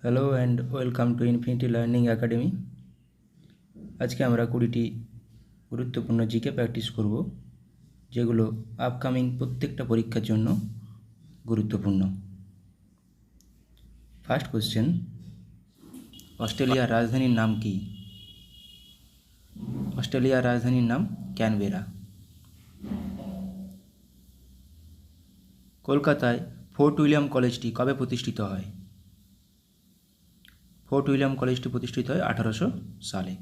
Hello and welcome to infinity learning academy. আজকে আমরা 20টি গুরুত্বপূর্ণ জিকে প্র্যাকটিস করব, যেগুলো আপকামিং প্রত্যেকটা পরীক্ষার জন্য গুরুত্বপূর্ণ। ফার্স্ট কোশ্চেন, অস্ট্রেলিয়ার রাজধানীর নাম কি? অস্ট্রেলিয়ার রাজধানীর নাম ক্যানবেরা। কলকাতায় ফোর্ট উইলিয়াম কলেজটি কবে প্রতিষ্ঠিত হয়? ফোর্ট উইলিয়াম কলেজটি প্রতিষ্ঠিত হয় 1800 সালে।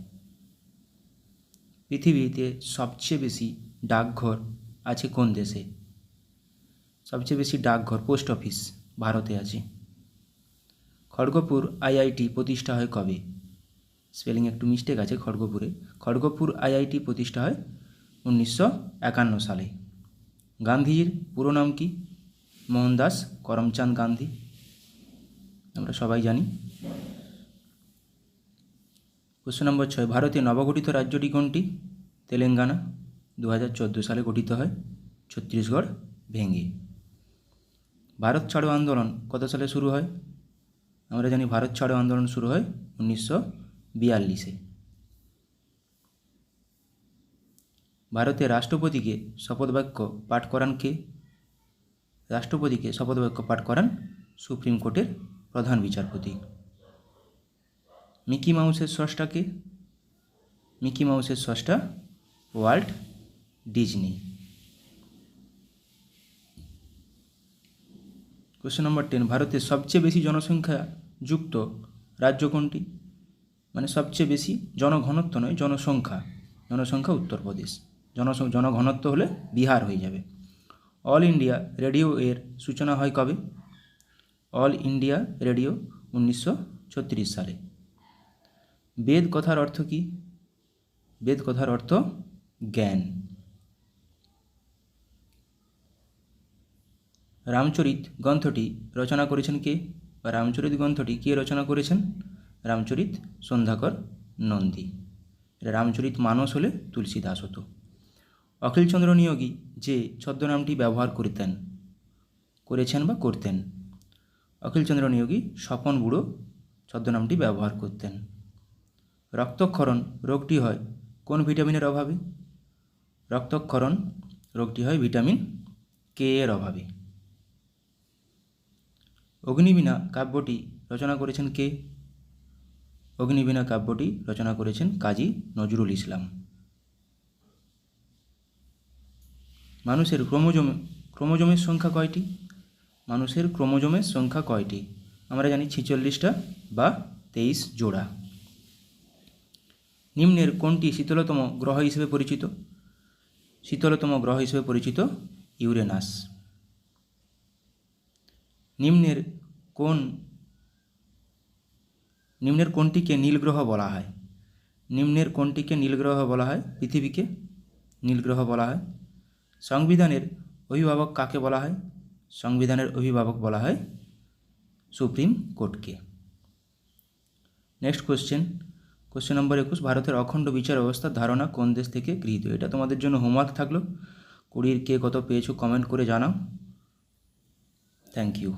পৃথিবীতে সবচেয়ে বেশি ডাকঘর আছে কোন দেশে? সবচেয়ে বেশি ডাকঘর পোস্ট অফিস ভারতে আছে। খড়গপুর আইআইটি প্রতিষ্ঠা হয় কবে? স্পেলিং একটু মিস্টেক আছে খড়গপুরে। খড়গপুর আইআইটি প্রতিষ্ঠা হয় 1951 সালে। গান্ধীজির পুরো নাম কি? মোহনদাস করমচাঁদ গান্ধী, আমরা সবাই জানি। প্রশ্ন নম্বর 6, ভারতে নবগঠিত রাজ্যটি কোনটি? তেলেঙ্গানা। 2014 সালে গঠিত হয় ছত্তিশগড় ভেঙে। ভারত ছাড়ো আন্দোলন কত সালে শুরু হয়? আমরা জানি ভারত ছাড়ো আন্দোলন শুরু হয় 1942-এ। ভারতের রাষ্ট্রপতিকে শপথবাক্য পাঠ করান কে? রাষ্ট্রপতিকে শপথবাক্য পাঠ করান সুপ্রিম কোর্টের প্রধান বিচারপতি। মিকি মাউসের স্রষ্টা কে? মিকি মাউসের স্রষ্টা ওয়াল্ট ডিজনি। কোশ্চেন নম্বর 10, ভারতের সবচেয়ে বেশি জনসংখ্যা যুক্ত রাজ্য কোনটি? মানে সবচেয়ে বেশি জনঘনত্ব নয়, জনসংখ্যা উত্তরপ্রদেশ। জনঘনত্ব হলে বিহার হয়ে যাবে। অল ইন্ডিয়া রেডিও এর সূচনা হয় কবে? অল ইন্ডিয়া রেডিও 1936 সালে। বেদ কথার অর্থ কী? বেদ কথার অর্থ জ্ঞান। রামচরিত গ্রন্থটি রচনা করেছেন কে? বা রামচরিত গ্রন্থটি কে রচনা করেছেন? রামচরিত সন্ধ্যাকর নন্দী। এটা রামচরিত মানস হলে তুলসীদাস হতো। অখিলচন্দ্র নিয়োগী যে ছদ্মনামটি ব্যবহার করেছেন বা করতেন? অখিলচন্দ্র নিয়োগী স্বপন বুড়ো ছদ্মনামটি ব্যবহার করতেন। রক্তক্ষরণ রোগটি হয় কোন ভিটামিনের অভাবে? রক্তক্ষরণ রোগটি হয় ভিটামিন কে এর অভাবে। অগ্নিবীণা কাব্যটি রচনা করেছেন কে? অগ্নিবীণা কাব্যটি রচনা করেছেন কাজী নজরুল ইসলাম। মানুষের ক্রোমোজোমের সংখ্যা কয়টি? মানুষের ক্রোমোজোমের সংখ্যা কয়টি? আমরা জানি 46টা বা 23 জোড়া। নিম্নের কোনটি শীতলতম গ্রহ হিসেবে পরিচিত? শীতলতম গ্রহ হিসেবে পরিচিত ইউরেনাস। নিম্নের কোনটিকে নীল গ্রহ বলা হয়? নিম্নের কোনটিকে নীল গ্রহ বলা হয়? পৃথিবীকে নীল গ্রহ বলা হয়। সংবিধানের অভিভাবক কাকে বলা হয়? সংবিধানের অভিভাবক বলা হয় সুপ্রিম কোর্টকে। নেক্সট কোশ্চেন নম্বর 21, ভারতের অখণ্ড বিচার ব্যবস্থার ধারণা কোন দেশ থেকে গৃহীত? এটা তোমাদের জন্য হোমওয়ার্ক থাকলো। 20 কে কত পেয়েছো কমেন্ট করে জানাও। Thank you.